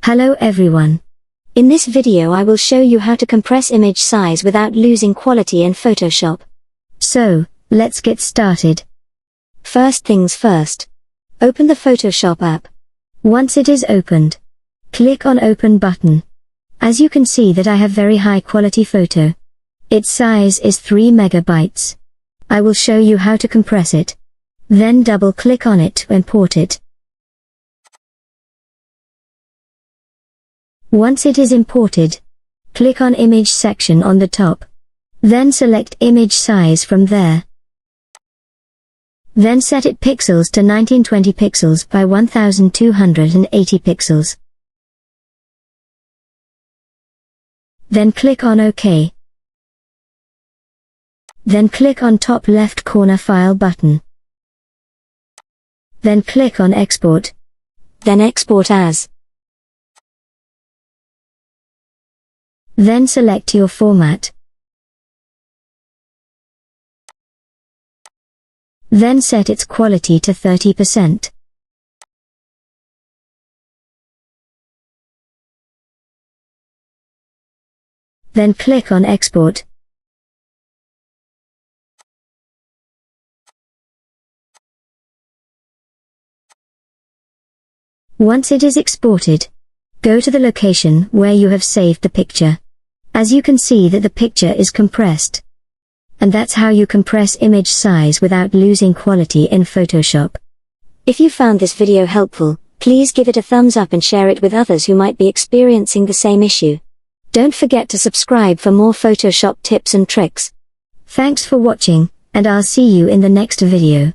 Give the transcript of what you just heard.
Hello everyone. In this video I will show you how to compress image size without losing quality in Photoshop. So, let's get started. First things first. Open the Photoshop app. Once it is opened, click on Open button. As you can see that I have very high quality photo. Its size is 3 megabytes. I will show you how to compress it. Then double click on it to import it. Once it is imported, click on Image section on the top. Then select Image size from there. Then set it pixels to 1920 pixels by 1280 pixels. Then click on OK. Then click on top left corner File button. Then click on Export. Then export as. Then select your format. Then set its quality to 30%. Then click on Export. Once it is exported, go to the location where you have saved the picture. As you can see that the picture is compressed. And that's how you compress image size without losing quality in Photoshop. If you found this video helpful, please give it a thumbs up and share it with others who might be experiencing the same issue. Don't forget to subscribe for more Photoshop tips and tricks. Thanks for watching, and I'll see you in the next video.